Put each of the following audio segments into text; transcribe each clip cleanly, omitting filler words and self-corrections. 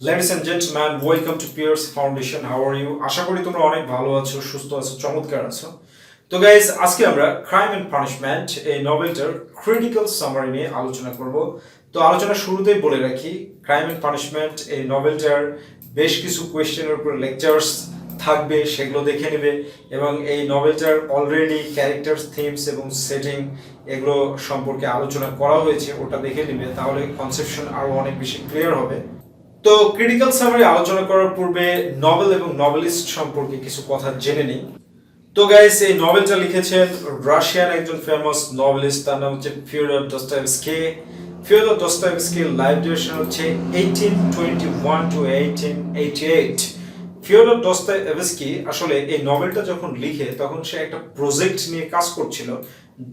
Ladies and gentlemen, welcome to PRC Foundation. How are you? আশা করি তোমরা অনেক ভালো আছো, সুস্থ আছো, চমৎকার আছো। তো গাইস, আজকে আমরা ক্রাইম এন্ড পানিশমেন্ট এই নভেলটার ক্রিটিক্যাল সামারি নিয়ে আলোচনা করব। তো আলোচনা শুরুতেই বলে রাখি, ক্রাইম এন্ড পানিশমেন্ট এই নভেলটার বেশ কিছু কোয়েশ্চেনের উপর লেকচার্স থাকবে, সেগুলো দেখে নেবে এবং এই নভেলটার অলরেডি ক্যারেক্টার্স, থিমস এবং সেটিং এগুলো সম্পর্কে আলোচনা করা হয়েছে, ওটা দেখে নেবে, তাহলে কনসেপশন আরো অনেক বেশি ক্লিয়ার হবে। তো ক্রিটিক্যাল সামারি আলোচনা করার পূর্বে নভেল এবং নভেলিস্ট সম্পর্কে কিছু কথা জেনে নিই। তো গাইস, এই নভেলটা লিখেছেন রাশিয়ান একজন ফেমাস নভেলিস্ট, তার নাম হচ্ছে ফিওদর দস্তয়েভস্কি। ফিওদর দস্তয়েভস্কির লাইফ ডিউরেশন হচ্ছে 1821 to 1888। ফিওদর দস্তয়েভস্কি আসলে এই নভেলটা যখন লিখে তখন সে একটা প্রজেক্ট নিয়ে কাজ করছিল,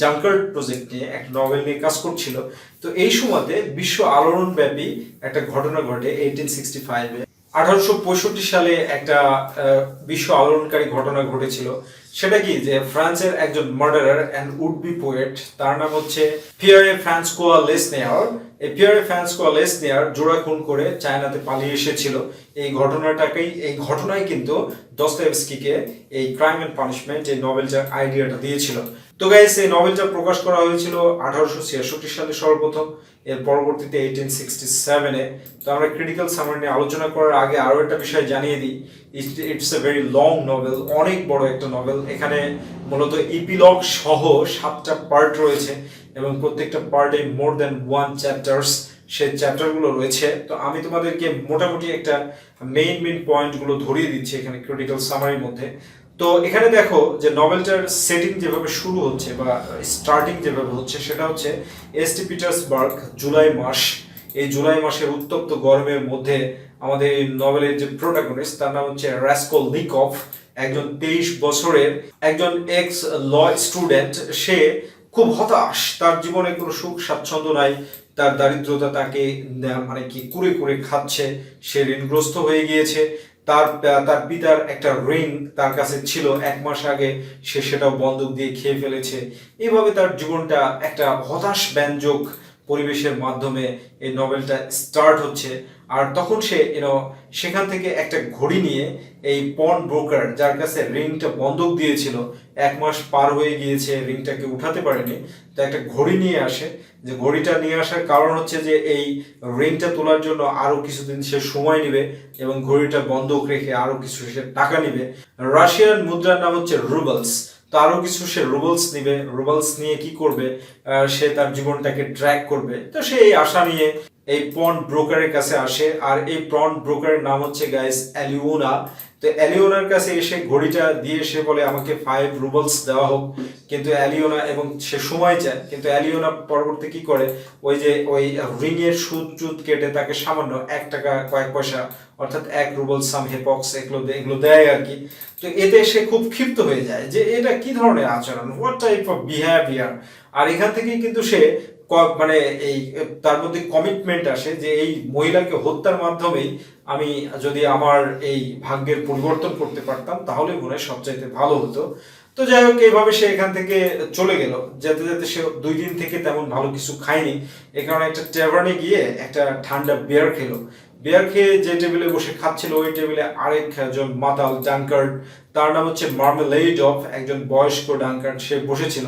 ডাঙ্কার্ড প্রজেক্ট নিয়ে একটা নভেল নিয়ে কাজ করছিল। তো এই সময়তে বিশ্ব আলোড়ন ব্যাপী একটা ঘটনা ঘটে 1865-এ। 1865 সালে একটা বিশ্ব আলোড়নকারী ঘটনা ঘটেছিল। সেটা কি, যে ফ্রান্সের একজন murderer and would be poet, তার নাম হচ্ছে পিয়ারে ফ্রান্সকোয়া লেসনেয়ার। এই পিয়ারে ফ্রান্সকোয়া লেসনেয়ার জোড়া খুন করে চায়নাতে পালিয়ে এসেছিল। এই ঘটনায় কিন্তু দস্তয়েভস্কিকে এই ক্রাইম এন্ড পানিশমেন্ট এই নভেলটার আইডিয়াটা দিয়েছিল। তো গাইস, এই নভেলটা প্রকাশ করা হয়েছিল 1866 সালে সর্বপ্রথম, এর পরবর্তীতে 1867-এ। তো আমরা ক্রিটিক্যাল সামারি নিয়ে আলোচনা করার আগে আরো একটা বিষয় জানিয়ে দিই, it's a very long novel, অনেক বড় একটা নভেল। এখানে মূলত ইপিলগ সহ 7টা পার্ট রয়েছে এবং প্রত্যেকটা পার্টে মোর দ্যান 1 চ্যাপ্টার্স সেই চ্যাপ্টারগুলো রয়েছে। তো আমি তোমাদেরকে মোটামুটি একটা মেইন পয়েন্টগুলো ধরিয়ে দিচ্ছি এখানে ক্রিটিক্যাল সামারির মধ্যে। তো এখানে দেখো যে নভেলটার সেটিং যেভাবে শুরু হচ্ছে বা স্টার্টিং যেভাবে হচ্ছে, সেটা হচ্ছে এসটি পিটার্সবার্গ, জুলাই মাস। এই জুলাই মাসের উত্তপ্ত গরমের মধ্যে আমাদের এই নভেলের যে প্রোটাগনিস্ট, তার নাম হচ্ছে রাসকোলনিকভ, একজন 23 বছরের একজন এক্স ল স্টুডেন্ট। সে খুব হতাশ, তার জীবনে কোনো সুখ স্বাচ্ছন্দ্য নাই, তার দারিদ্রতা তাকে মানে কি কুরে কুরে খাচ্ছে, সে ঋণগ্রস্ত হয়ে গিয়েছে। তার পিতার একটা ঋণ তার কাছে ছিল 1 মাস আগে, সে সেটাও বন্ধক দিয়ে খেয়ে ফেলেছে। এইভাবে তার জীবনটা একটা হতাশ ব্যঞ্জক পরিবেশের মাধ্যমে এই নভেলটা স্টার্ট হচ্ছে। আর তখন সে সেখান থেকে একটা ঘড়ি নিয়ে এই পন ব্রোকার, যার কাছে রিংটা বন্ধক দিয়েছিল, 1 মাস পার হয়ে গিয়েছে, রিংটাকে উঠাতে পারেনি, তো একটা ঘড়ি নিয়ে আসে। যে ঘড়িটা নিয়ে আসার কারণ হচ্ছে যে এই রিংটা তোলার জন্য আরো কিছুদিন সে সময় নেবে এবং ঘড়িটা বন্ধক রেখে আরো কিছু সে টাকা নিবে। রাশিয়ান মুদ্রার নাম হচ্ছে রুবলস। তো আরো কিছু সে রুবলস নিবে, রুবলস নিয়ে কি করবে, সে তার জীবনটাকে ট্র্যাক করবে। তো সে এই আশা নিয়ে এই পন ব্রোকারের কাছে আসে, আর এই পন ব্রোকারের নাম হচ্ছে গাইস অ্যালিওনা। তো অ্যালিওনার কাছে এসে ঘড়িটা দিয়ে সে বলে আমাকে 5 রুবলস দেওয়া হোক, কিন্তু অ্যালিওনা, এবং সে সময় চায়, কিন্তু অ্যালিওনা পরবর্তী কি করে, ওই রিং এর সুদ কেটে তাকে সামান্য 1 টাকা কয়েক পয়সা, অর্থাৎ 1 রুবল সাম হেপক্স এগুলো দেয় আর কি। তো এতে সে খুব ক্ষিপ্ত হয়ে যায় যে এটা কি ধরনের আচরণ, হোয়াট টাইপ অফ বিহেভিয়ার। আর এখান থেকেই কিন্তু সে মানে এই তার মধ্যে কমিটমেন্ট আসে যে এই মহিলাকে হত্যার মাধ্যমেই আমি যদি আমার এই ভাগ্যের পরিবর্তন করতে পারতাম তাহলে মনে হয় সবচাইতে ভালো হতো। তো যাই হোক, এইভাবে সে এখান থেকে চলে গেল। যেতে যেতে সে 2 দিন থেকে তেমন ভালো কিছু খায়নি, এই কারণে একটা ট্যাভার্নে গিয়ে একটা ঠান্ডা বিয়ার খেলো। বিয়ার খেয়ে যে টেবিলে বসে খাচ্ছিল, ওই টেবিলে আরেকজন মাতাল ডাঙ্কার্ড, তার নাম হচ্ছে মার্মেলেইডভ, একজন বয়স্ক ডাঙ্কার্ড, সে বসেছিল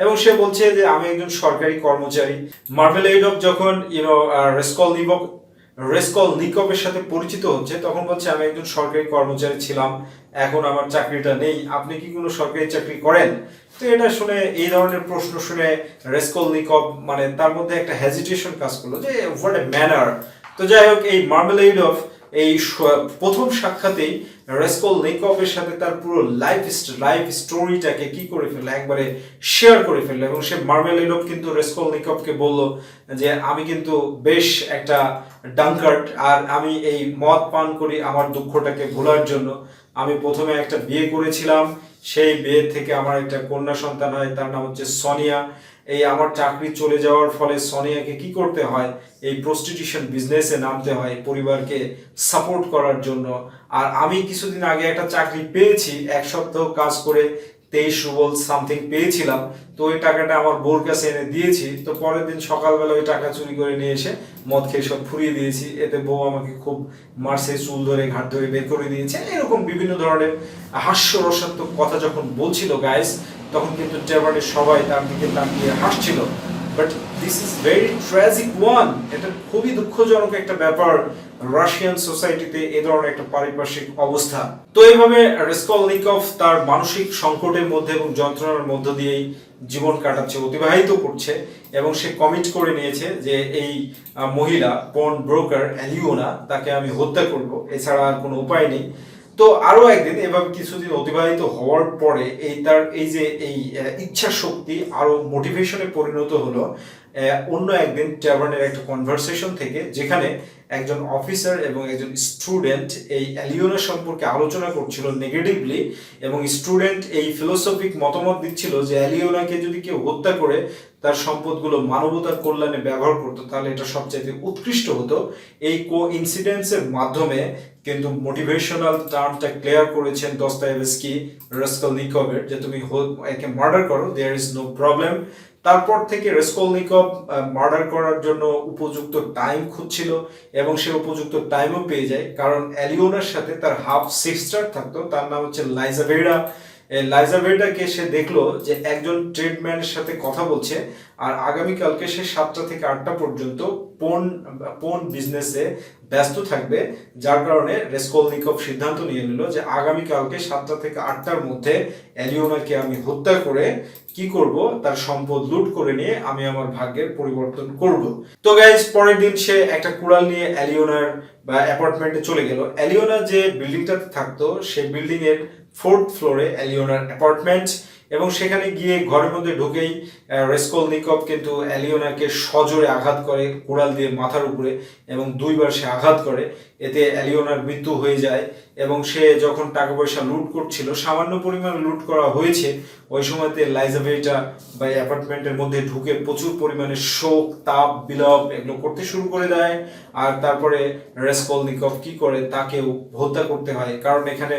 এবং সে বলছে যে আমি একজন সরকারি কর্মচারী। মার্মেলেইডভ যখন রেসকলনিকভের সাথে পরিচিত হচ্ছে, তখন বলছে আমি একজন সরকারি কর্মচারী ছিলাম, এখন আমার চাকরিটা নেই, আপনি কি কোনো সরকারি চাকরি করেন? তো এটা শুনে, এই ধরনের প্রশ্ন শুনে রেসকলনিকভ মানে তার মধ্যে একটা হেজিটেশন কাজ করলো যে হোয়াট এ ম্যানার। তো যাই হোক, এই মার্মেলেইডভ এই প্রথম সাক্ষাতেই রেসকলনিকভের সাথে তার পুরো লাইফ স্টোরিটাকে কি করে ফেললো, একবারে শেয়ার করে ফেললো। এবং সে মার্মেলেইডভ কিন্তু রেসকলনিকভকে বলল যে আমি কিন্তু বেশ একটা ডাঙ্কার্ড, আর আমি এই মদ পান করি আমার দুঃখটাকে ভোলার জন্য। আমি প্রথমে একটা বিয়ে করেছিলাম, সেই বিয়ে থেকে আমার একটা কন্যা সন্তান হয়, তার নাম হচ্ছে সোনিয়া। এই আমার চাকরি চলে যাওয়ার ফলে সোনিয়াকে কি করতে হয়, এই প্রস্টিটিউশন বিজনেসে নামতে হয় পরিবারকে সাপোর্ট করার জন্য। আর আমি কিছুদিন আগে একটা চাকরি পেয়েছি, 1 সপ্তাহ কাজ করে 23 রুবল সামথিং পেয়েছিলাম। তো ওই টাকাটা আমার বউর কাছে এনে দিয়েছি। তো পরের দিন সকালবেলা ওই টাকা চুরি করে নিয়ে এসে মদ খেয়ে সব ফুরিয়ে দিয়েছি। এতে বউ আমাকে খুব মারছে, চুল ধরে ঘাট ধরে বের করে দিয়েছে। এরকম বিভিন্ন ধরনের হাস্যরসাত্মক কথা যখন বলছিল গাইস, তখন কিন্তু ট্যাভার্নের সবাই তার দিকে তাকিয়ে হাসছিল। But this is very tragic one. এটা খুবই দুঃখজনক একটা ব্যাপার রাশিয়ান সোসাইটিতে এ ধরনের একটা পারিপার্শ্বিক অবস্থা। তো এইভাবে রাসকলনিকভ তার মানসিক সংকটের মধ্যে এবং যন্ত্রণার মধ্য দিয়েই জীবন কাটাচ্ছে, অতিবাহিত করছে। এবং সে কমিট করে নিয়েছে যে এই মহিলা পর্ন ব্রোকার অ্যালিওনা, তাকে আমি হত্যা করব, এছাড়া আর কোনো উপায় নেই। তো আরো একদিন এভাবে কিছুদিন অতিবাহিত হওয়ার পরে তার এই যে ইচ্ছা শক্তি আরো মোটিভেশনে পরিণত হলো অন্য একদিন ট্যাভার্নের একটা কনভারসেশন থেকে, যেখানে একজন অফিসার এবং একজন স্টুডেন্ট এই অ্যালিওনা সম্পর্কে আলোচনা করছিল নেগেটিভলি। এবং স্টুডেন্ট এই ফিলোসফিক মতামত দিচ্ছিল যে অ্যালিওনাকে যদি কেউ হত্যা করে তার সম্পদগুলো মানবতার কল্যাণে ব্যবহার করতো তাহলে এটা সবচাইতে উৎকৃষ্ট হতো। এই ইনসিডেন্টসের মাধ্যমে কিন্তু মোটিভেশনাল টার্মটা ক্লিয়ার করেছেন দস্তায়েভস্কি রাসকলনিকভের, যে তুমি একে মার্ডার করো, দেয়ার ইজ নো প্রবলেম। তারপর থেকে রাসকলনিকভ মার্ডার করার জন্য উপযুক্ত টাইম খুঁজছিল এবং সে উপযুক্ত টাইমও পেয়ে যায়, কারণ অ্যালিওনার সাথে তার হাফ সিস্টার থাকতো, তার নাম হচ্ছে লাইজাভেরা। লাইজাভেরাকে সে দেখলো যে একজন ট্রেডম্যানের সাথে কথা বলছে, আর আগামীকালকে সে 7টা থেকে 8টা পর্যন্ত পোন বিজনেসে ব্যস্ত থাকবে। যার কারণে রাসকলনিকভ সিদ্ধান্ত নিয়ে নিল যে আগামীকালকে 7টা থেকে 8টার মধ্যে অ্যালিওনাকে আমি হত্যা করে কি করব, তার সম্পদ লুট করে নিয়ে আমি আমার ভাগ্যের পরিবর্তন করব। তো গাইজ, পরের দিন সে একটা কুড়াল নিয়ে অ্যালিওনার অ্যাপার্টমেন্টে চলে গেল। অ্যালিওনা যে বিল্ডিংটাতে থাকতো সেই বিল্ডিং এর 4th ফ্লোরে অ্যালিওনার অ্যাপার্টমেন্ট। এবং সেখানে গিয়ে ঘরের মধ্যে ঢুকেই রাসকলনিকভ কিন্তু অ্যালিওনাকে সজোরে আঘাত করে কুড়াল দিয়ে মাথার উপরে, এবং 2বার সে আঘাত করে। এতে অ্যালিওনার মৃত্যু হয়ে যায়। এবং সে যখন টাকা পয়সা লুট করছিল, সামান্য পরিমাণ লুট করা হয়েছে, ওই সময়তে লাইজাভেটা অ্যাপার্টমেন্টের মধ্যে ঢুকে প্রচুর পরিমাণে শোক, তাপ, বিলাপ এগুলো করতে শুরু করে দেয়। আর তারপরে রাসকলনিকভ কি করে, তাকেও হত্যা করতে হয়। কারণ এখানে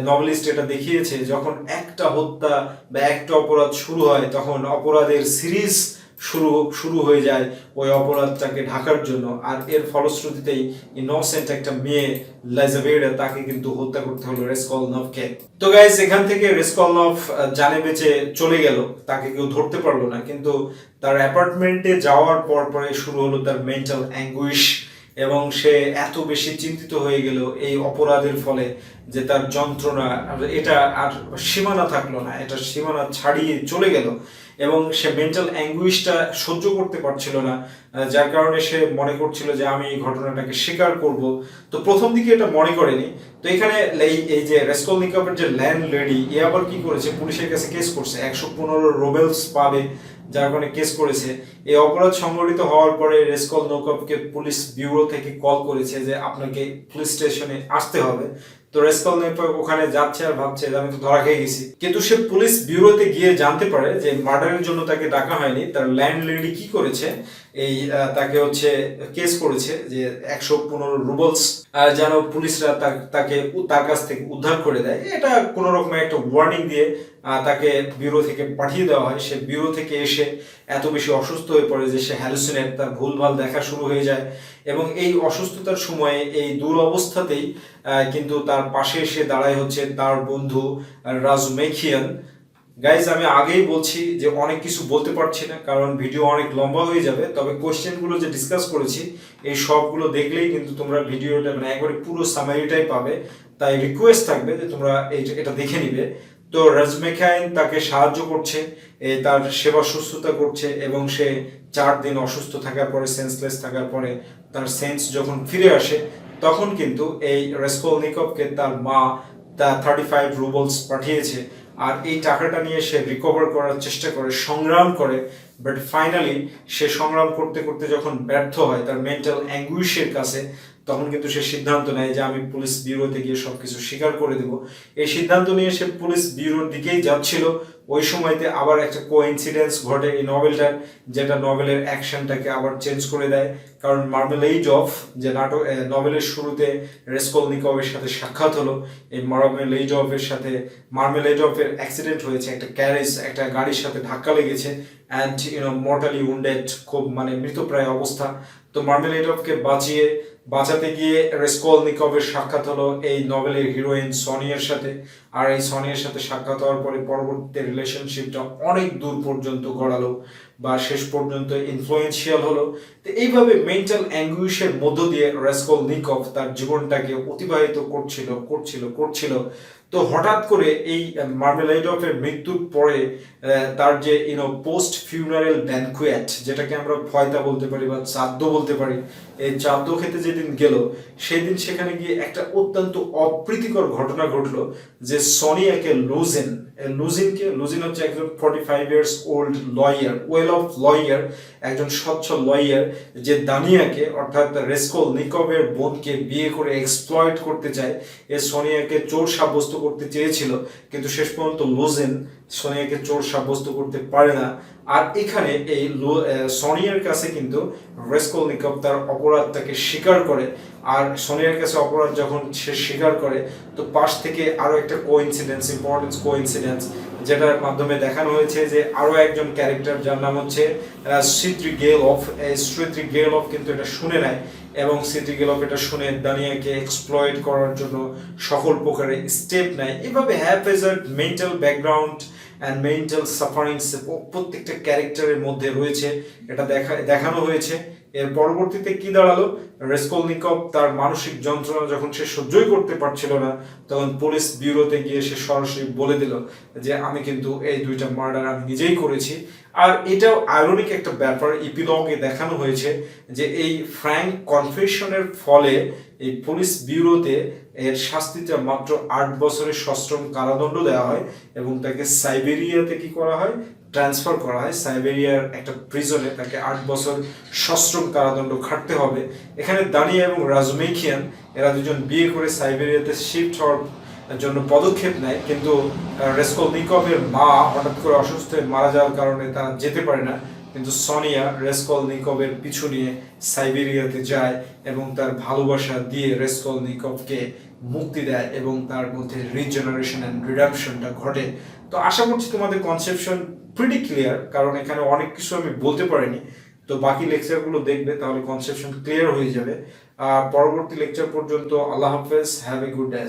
নভেলিস্ট এটা দেখিয়েছে, যখন একটা হত্যা বা একটা অপরাধ শুরু হয় তখন অপরাধের সিরিজ শুরু হয়ে যায় ওই অপরাধটাকে ঢাকার জন্য। আর এর ফলশ্রুতিতেই ইনোসেন্ট একটা মেয়ে লাইজাভেরা, তাকে কিন্তু হত্যা করতে হলো রাসকলনিকভকে। তো গাইস, এখান থেকে রাসকলনিকভ জানে বেঁচে চলে গেল, তাকে কেউ ধরতে পারলো না। কিন্তু তার অ্যাপার্টমেন্টে যাওয়ার পরে শুরু হলো তার মেন্টাল অ্যাঙ্গুইশ। এবং সে এত বেশি চিন্তিত হয়ে গেল এই অপরাধের ফলে যে তার যন্ত্রণা এটা আর সীমানা থাকলো না, এটা সীমানা ছাড়িয়ে চলে গেল। এবং সে মেন্টাল অ্যাঙ্গুইশটা সহ্য করতে পারছিল না, যার কারণে সে মনে করছিল যে আমি এই ঘটনাটাকে স্বীকার করব। তো প্রথম দিকে এটা মনে করেনি। তো এখানে এই যে রাসকলনিকভের যে ল্যান্ডলেডি, এ আবার কি করেছে, পুলিশের কাছে কেস করছে, 115 রুবেলস পাবে, যার কারণে কেস করেছে। এই অপরাধ সংঘটিত হওয়ার পরে রাসকলনিকভকে পুলিশ ব্যুরো থেকে কল করেছে যে আপনাকে পুলিশ স্টেশনে আসতে হবে। তো রাসকলনিকভ ওখানে যাচ্ছে আর ভাবছে যে আমি তো ধরা খেয়ে গেছি। কিন্তু সে পুলিশ ব্যুরোতে গিয়ে জানতে পারে যে মার্ডারের জন্য তাকে ডাকা হয়নি, তার ল্যান্ডলেডি কি করেছে, তাকে হচ্ছে কেস করেছে যে 115 রুবেলস যেন পুলিশরা তাকে তার কাছ থেকে উদ্ধার করে দেয়। এটা কোনো রকমের একটা ওয়ার্নিং দিয়ে তাকে ব্যুরো থেকে পাঠিয়ে দেওয়া হয়। সে ব্যুরো থেকে এসে এত বেশি অসুস্থ হয়ে পড়ে যে সে হ্যালুসিনেট, তার ভুলভাল দেখা শুরু হয়ে যায়। এবং এই অসুস্থতার সময়ে এই দুরবস্থাতেই কিন্তু তার পাশে এসে দাঁড়ায় হচ্ছে তার বন্ধু রাজমেখিয়ান। গাইজ, আমি আগেই বলছি যে অনেক কিছু বলতে পারছি না, কারণ ভিডিও অনেক লম্বা হয়ে যাবে। তবে কোশ্চেনগুলো যে ডিসকাস করেছি এই সবগুলো দেখলেই কিন্তু তোমরা ভিডিওটা একবারে পুরো সামারিটাই পাবে। তাই রিকোয়েস্ট থাকবে যে তোমরা এটা দেখে নিবে। তো রাজমেখাইন তাকে সাহায্য করছে, তার সেবা শুশ্রূষা করছে। এবং সে 4 দিন অসুস্থ থাকার পরে, সেন্সলেস থাকার পরে তার সেন্স যখন ফিরে আসে, তখন কিন্তু এই রাসকলনিকভকে তার মা 35 রুবেলস পাঠিয়েছে। আর এই টাকাটা নিয়ে সে রিকভার করার চেষ্টা করে, সংগ্রাম করে। বাট ফাইনালি সে সংগ্রাম করতে করতে যখন ব্যর্থ হয় তার মেন্টাল অ্যাঙ্গুইশের কাছে, তখন কিন্তু সে সিদ্ধান্ত নেয় যে আমি পুলিশ ব্যুরোতে গিয়ে সবকিছু স্বীকার করে দেব। এই সিদ্ধান্ত নিয়ে সে পুলিশ ব্যুরোর দিকেই যাচ্ছিল। ওই সময়তে আবার একটা কোইন্সিডেন্স ঘটে এই নভেলটার, যেটা নভেলের অ্যাকশনটাকে আবার চেঞ্জ করে দেয়। কারণ মার্মেলেইড অফ যে নাটক নভেলের শুরুতে রেসকলনিকভের সাথে সাক্ষাৎ হলো, এই মার্মেলেইড অফের অ্যাক্সিডেন্ট হয়েছে, একটা ক্যারেজ একটা গাড়ির সাথে ধাক্কা লেগেছে অ্যান্ড মর্টালি উন্ডেড, খুব মৃতপ্রায় অবস্থা। তো মার্মেলেডভকে বাঁচাতে গিয়ে রেসকলনিকভের সাক্ষাৎ হলো এই নভেলের হিরোইন সনিয়ার সাথে। আর এই সনিয়ার সাথে সাক্ষাৎ হওয়ার পরে পরবর্তীতে রিলেশনশিপটা অনেক দূর পর্যন্ত গড়ালো বা শেষ পর্যন্ত ইনফ্লুয়েন্সিয়াল হলো। তো এইভাবে মেন্টাল অ্যাঙ্গুইশের মধ্য দিয়ে রেসকলনিকভ তার জীবনটাকে অতিবাহিত করছিল। তো হঠাৎ করে এই মার্মেলাইডভের মৃত্যুর পরে তার যে পোস্ট ফিউনারেল ব্যানকুয়েট, যেটাকে আমরা ফয়তা বলতে পারি বা শ্রাদ্ধ বলতে পারি, এই শ্রাদ্ধ খেতে যেদিন গেল সেদিন সেখানে গিয়ে একটা অত্যন্ত অপ্রীতিকর ঘটনা ঘটলো যে সনিয়াকে লুজিন হচ্ছে একজন 45 years old lawyer, well of lawyer, একজন স্বচ্ছ লয়ার, যে দানিয়াকে অর্থাৎ রেসকলনিকভের বোনকে বিয়ে করে এক্সপ্লয়েট করতে চায়। এ সনিয়াকে চোর সাব্যস্ত করতে চেয়েছিল, কিন্তু শেষ পর্যন্ত লুজিন সোনিয়াকে চোর সাব্যস্ত করতে পারে না। আর এখানে এই সোনিয়ার কাছে কিন্তু রেসকলনিকভ তার অপরাধটাকে স্বীকার করে। আর সোনিয়ার কাছে অপরাধ যখন সে স্বীকার করে, তো পাশ থেকে আরো একটা ইম্পর্টেন্ট কোইন্সিডেন্স, যেটার মাধ্যমে দেখানো হয়েছে যে আরো একজন ক্যারেক্টার যার নাম হচ্ছে শ্রীত্রি গেল অফ কিন্তু এটা শুনে নেয় এবং শ্রীত্রি গেল অফ এটা শুনে দানিয়াকে এক্সপ্লয়েট করার জন্য সকল প্রকারের স্টেপ নেয়। এভাবে হ্যাভেজার্ড mental background and mental sufferings প্রত্যেকটা ক্যারেক্টারের মধ্যে রয়েছে, এটা দেখানো হয়েছে। এর পরবর্তীতে কি দাঁড়ালো, রেসকলনিকভ তার মানসিক যন্ত্রণা যখন সে সহ্যই করতে পারছিল না, তখন পুলিশ ব্যুরোতে গিয়ে সে সরাসরি বলে দিল যে আমি কিন্তু এই দুইটা মার্ডার আমি নিজেই করেছি। আর এটাও আইরনিক একটা ব্যাপার, ইপিলগে দেখানো হয়েছে যে এই ফ্র্যাঙ্ক কনফেশনের ফলে এই পুলিশ ব্যুরোতে এর শাস্তিটা মাত্র 8 বছরের সশ্রম কারাদণ্ড দেওয়া হয় এবং তাকে সাইবেরিয়াতে কি করা হয়, ট্রান্সফার করা হয়। সাইবেরিয়ার একটা প্রিজনে তাকে 8 বছর সশ্রম কারাদণ্ড খাটতে হবে। এখানে দানিয়া এবং রাজমেখিয়ান এরা দুজন বিয়ে করে সাইবেরিয়াতে শিফট হওয়ার জন্য পদক্ষেপ নেয়, কিন্তু রেসকলনিকভের মা হঠাৎ করে অসুস্থ হয়ে মারা যাওয়ার কারণে তারা যেতে পারে না। কিন্তু সনিয়া রেসকলনিকভের পিছু নিয়ে সাইবেরিয়াতে যায় এবং তার ভালোবাসা দিয়ে রেসকলনিকভকে মুক্তি দেয় এবং তার মধ্যে রিজেনারেশন অ্যান্ড রিডাম্পশনটা ঘটে। তো আশা করছি তোমাদের কনসেপশন প্রিটি ক্লিয়ার, কারণ এখানে অনেক কিছু আমি বলতে পারিনি। তো বাকি লেকচারগুলো দেখবে, তাহলে কনসেপশন ক্লিয়ার হয়ে যাবে। পরবর্তী লেকচার পর্যন্ত আল্লাহ হাফেজ, হ্যাভ এ গুড ডে।